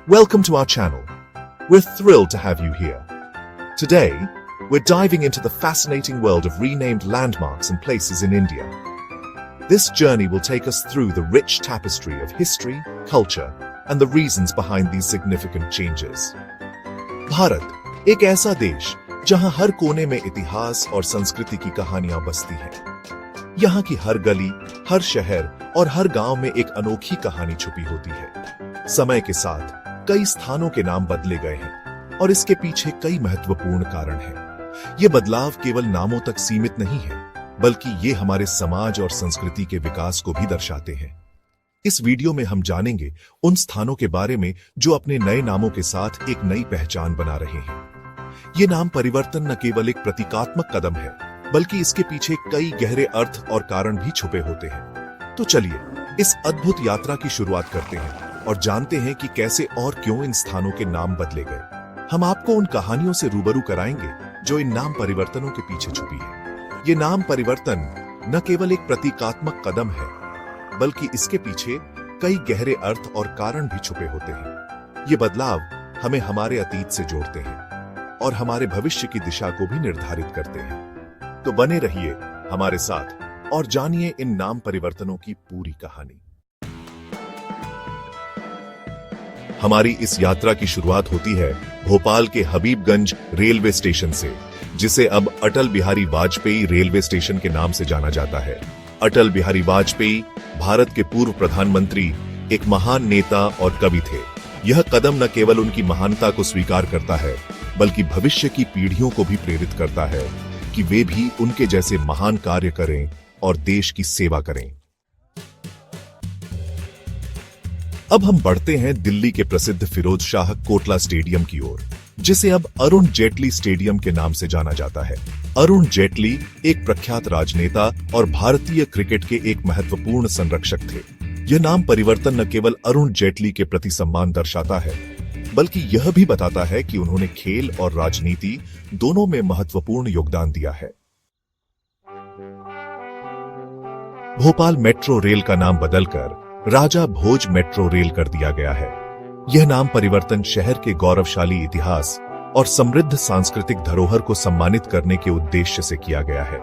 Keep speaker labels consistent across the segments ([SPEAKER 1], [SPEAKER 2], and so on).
[SPEAKER 1] Welcome to our channel. We're thrilled to have you here. Today, we're diving into the fascinating world of renamed landmarks and places in India. This journey will take us through the rich tapestry of history, culture, and the reasons behind these significant changes. Bharat एक ऐसा देश जहां हर कोने में इतिहास और संस्कृति की कहानियां बसती हैं। यहाँ की हर गली, हर शहर और हर गांव में एक अनोखी कहानी छुपी होती है। समय के साथ कई स्थानों के नाम बदले गए हैं और इसके पीछे कई महत्वपूर्ण कारण हैं। ये बदलाव केवल नामों तक सीमित नहीं है, बल्कि ये हमारे समाज और संस्कृति के विकास को भी दर्शाते हैं। इस वीडियो में हम जानेंगे उन स्थानों के बारे में जो अपने नए नामों के साथ एक नई पहचान बना रहे हैं। ये नाम परिवर्तन न केवल एक प्रतीकात्मक कदम है, बल्कि इसके पीछे कई गहरे अर्थ और कारण भी छुपे होते हैं। तो चलिए इस अद्भुत यात्रा की शुरुआत करते हैं और जानते हैं कि कैसे और क्यों इन स्थानों के नाम बदले गए। हम आपको उन कहानियों से रूबरू कराएंगे जो इन नाम परिवर्तनों के पीछे छुपी है। ये नाम परिवर्तन न केवल एक प्रतीकात्मक कदम है, बल्कि इसके पीछे कई गहरे अर्थ और कारण भी छुपे होते हैं। ये बदलाव हमें हमारे अतीत से जोड़ते हैं और हमारे भविष्य की दिशा को भी निर्धारित करते हैं। तो बने रहिए हमारे साथ और जानिए इन नाम परिवर्तनों की पूरी कहानी। हमारी इस यात्रा की शुरुआत होती है भोपाल के हबीबगंज रेलवे स्टेशन से, जिसे अब अटल बिहारी वाजपेयी रेलवे स्टेशन के नाम से जाना जाता है। अटल बिहारी वाजपेयी भारत के पूर्व प्रधानमंत्री, एक महान नेता और कवि थे। यह कदम न केवल उनकी महानता को स्वीकार करता है, बल्कि भविष्य की पीढ़ियों को भी प्रेरित करता है कि वे भी उनके जैसे महान कार्य करें और देश की सेवा करें। अब हम बढ़ते हैं दिल्ली के प्रसिद्ध फिरोज शाह कोटला स्टेडियम की ओर, जिसे अब अरुण जेटली स्टेडियम के नाम से जाना जाता है। अरुण जेटली एक प्रख्यात राजनेता और भारतीय क्रिकेट के एक महत्वपूर्ण संरक्षक थे। यह नाम परिवर्तन न केवल अरुण जेटली के प्रति सम्मान दर्शाता है, बल्कि यह भी बताता है कि उन्होंने खेल और राजनीति दोनों में महत्वपूर्ण योगदान दिया है। भोपाल मेट्रो रेल का नाम बदलकर राजा भोज मेट्रो रेल कर दिया गया है। यह नाम परिवर्तन शहर के गौरवशाली इतिहास और समृद्ध सांस्कृतिक धरोहर को सम्मानित करने के उद्देश्य से किया गया है।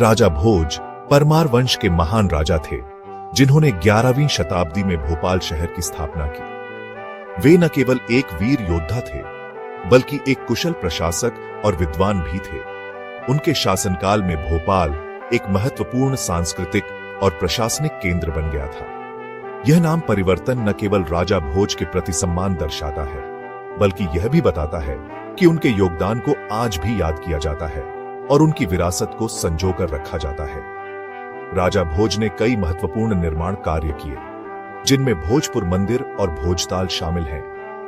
[SPEAKER 1] राजा भोज परमार वंश के महान राजा थे, जिन्होंने 11वीं शताब्दी में भोपाल शहर की स्थापना की। वे न केवल एक वीर योद्धा थे, बल्कि एक कुशल प्रशासक और विद्वान भी थे। उनके शासनकाल में भोपाल एक महत्वपूर्ण सांस्कृतिक और प्रशासनिक केंद्र बन गया था। यह नाम परिवर्तन न केवल राजा भोज के प्रति सम्मान दर्शाता है, बल्कि यह भी बताता है कि उनके योगदान को आज भी याद किया जाता है और उनकी विरासत को संजोकर रखा जाता है। राजा भोज ने कई महत्वपूर्ण निर्माण कार्य किए, जिनमें भोजपुर मंदिर और भोजताल शामिल हैं,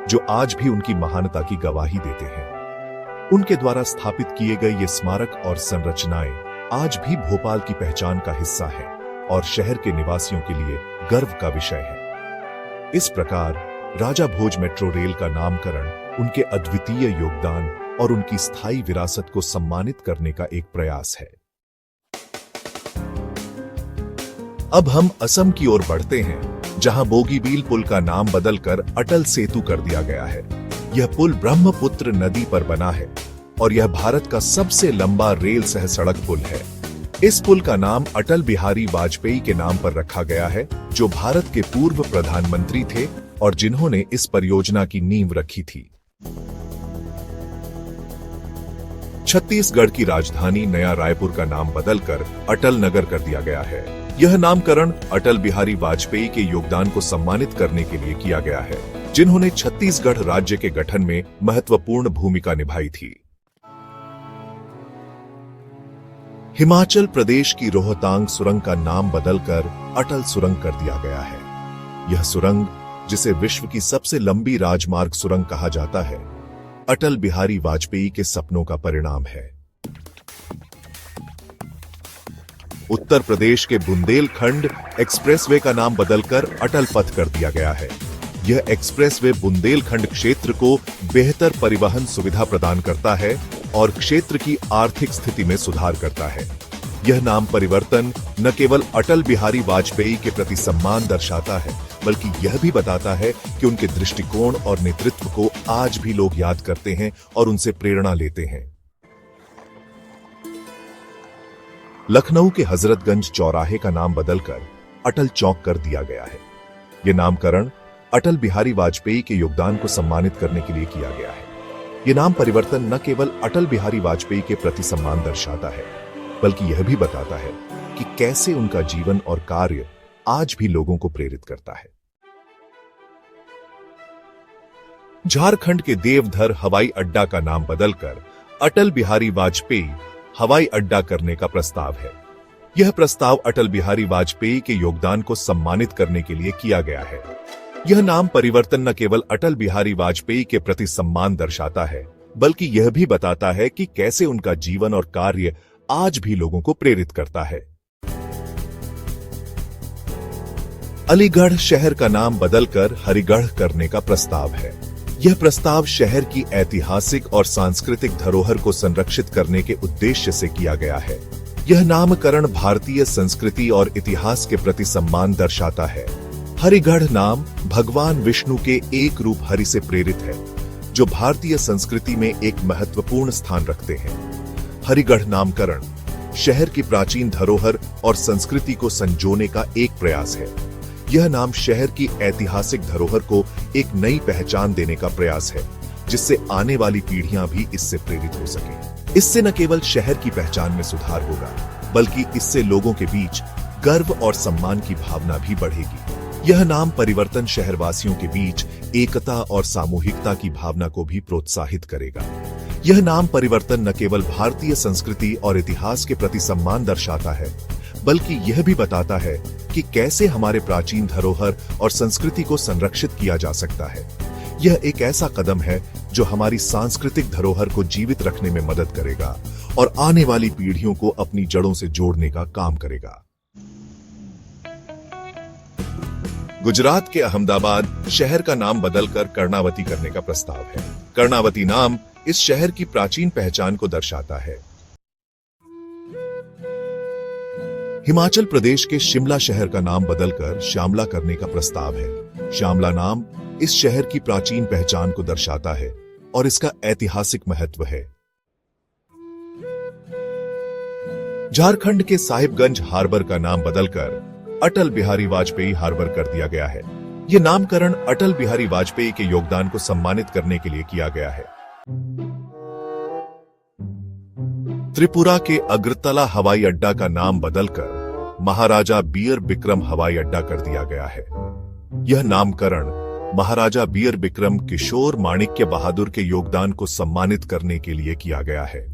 [SPEAKER 1] जो आज भी उनकी महानता की गवाही देते हैं। उनके द्वारा स्थापित किए गए ये स्मारक और संरचनाएं आज भी भोपाल की पहचान का हिस्सा है और शहर के निवासियों के लिए गर्व का विषय है। इस प्रकार राजा भोज मेट्रो रेल का नामकरण उनके अद्वितीय योगदान और उनकी स्थायी विरासत को सम्मानित करने का एक प्रयास है। अब हम असम की ओर बढ़ते हैं, जहां बोगीबील पुल का नाम बदलकर अटल सेतु कर दिया गया है। यह पुल ब्रह्मपुत्र नदी पर बना है और यह भारत का सबसे लंबा रेल सह सड़क पुल है। इस पुल का नाम अटल बिहारी वाजपेयी के नाम पर रखा गया है, जो भारत के पूर्व प्रधानमंत्री थे और जिन्होंने इस परियोजना की नींव रखी थी। छत्तीसगढ़ की राजधानी नया रायपुर का नाम बदलकर अटल नगर कर दिया गया है। यह नामकरण अटल बिहारी वाजपेयी के योगदान को सम्मानित करने के लिए किया गया है, जिन्होंने छत्तीसगढ़ राज्य के गठन में महत्वपूर्ण भूमिका निभाई थी। हिमाचल प्रदेश की रोहतांग सुरंग का नाम बदलकर अटल सुरंग कर दिया गया है। यह सुरंग, जिसे विश्व की सबसे लंबी राजमार्ग सुरंग कहा जाता है, अटल बिहारी वाजपेयी के सपनों का परिणाम है। उत्तर प्रदेश के बुंदेलखंड एक्सप्रेसवे का नाम बदलकर अटल पथ कर दिया गया है। यह एक्सप्रेसवे बुंदेलखंड क्षेत्र को बेहतर परिवहन सुविधा प्रदान करता है और क्षेत्र की आर्थिक स्थिति में सुधार करता है। यह नाम परिवर्तन न केवल अटल बिहारी वाजपेयी के प्रति सम्मान दर्शाता है, बल्कि यह भी बताता है कि उनके दृष्टिकोण और नेतृत्व को आज भी लोग याद करते हैं और उनसे प्रेरणा लेते हैं। लखनऊ के हजरतगंज चौराहे का नाम बदलकर अटल चौक कर दिया गया है। यह नामकरण अटल बिहारी वाजपेयी के योगदान को सम्मानित करने के लिए किया गया है। यह नाम परिवर्तन न केवल अटल बिहारी वाजपेयी के प्रति सम्मान दर्शाता है, बल्कि यह भी बताता है कि कैसे उनका जीवन और कार्य आज भी लोगों को प्रेरित करता है। झारखंड के देवधर हवाई अड्डा का नाम बदलकर अटल बिहारी वाजपेयी हवाई अड्डा करने का प्रस्ताव है। यह प्रस्ताव अटल बिहारी वाजपेयी के योगदान को सम्मानित करने के लिए किया गया है। यह नाम परिवर्तन न केवल अटल बिहारी वाजपेयी के प्रति सम्मान दर्शाता है, बल्कि यह भी बताता है कि कैसे उनका जीवन और कार्य आज भी लोगों को प्रेरित करता है। अलीगढ़ शहर का नाम बदलकर हरिगढ़ करने का प्रस्ताव है। यह प्रस्ताव शहर की ऐतिहासिक और सांस्कृतिक धरोहर को संरक्षित करने के उद्देश्य से किया गया है। यह नामकरण भारतीय संस्कृति और इतिहास के प्रति सम्मान दर्शाता है। हरिगढ़ नाम भगवान विष्णु के एक रूप हरि से प्रेरित है, जो भारतीय संस्कृति में एक महत्वपूर्ण स्थान रखते हैं। हरिगढ़ नामकरण शहर की प्राचीन धरोहर और संस्कृति को संजोने का एक प्रयास है। यह नाम शहर की ऐतिहासिक धरोहर को एक नई पहचान देने का प्रयास है, जिससे आने वाली पीढ़ियां भी इससे प्रेरित हो सकें। इससे न केवल शहर की पहचान में सुधार होगा, बल्कि इससे लोगों के बीच गर्व और सम्मान की भावना भी बढ़ेगी। यह नाम परिवर्तन शहरवासियों के बीच एकता और सामूहिकता की भावना को भी प्रोत्साहित करेगा। यह नाम परिवर्तन न केवल भारतीय संस्कृति और इतिहास के प्रति सम्मान दर्शाता है, बल्कि यह भी बताता है कि कैसे हमारे प्राचीन धरोहर और संस्कृति को संरक्षित किया जा सकता है। यह एक ऐसा कदम है जो हमारी सांस्कृतिक धरोहर को जीवित रखने में मदद करेगा और आने वाली पीढ़ियों को अपनी जड़ों से जोड़ने का काम करेगा। गुजरात के अहमदाबाद शहर का नाम बदलकर कर्णावती करने का प्रस्ताव है। कर्णावती नाम इस शहर की प्राचीन पहचान को दर्शाता है। हिमाचल प्रदेश के शिमला शहर का नाम बदलकर श्यामला करने का प्रस्ताव है। श्यामला नाम इस शहर की प्राचीन पहचान को दर्शाता है और इसका ऐतिहासिक महत्व है। झारखंड के साहिबगंज हार्बर का नाम बदलकर अटल बिहारी वाजपेयी हार्बर कर दिया गया है। यह नामकरण अटल बिहारी वाजपेयी के योगदान को सम्मानित करने के लिए किया गया है। त्रिपुरा के अगरतला हवाई अड्डा का नाम बदलकर महाराजा बीयर बिक्रम हवाई अड्डा कर दिया गया है। यह नामकरण महाराजा बीयर बिक्रम किशोर माणिक्य बहादुर के योगदान को सम्मानित करने के लिए किया गया है।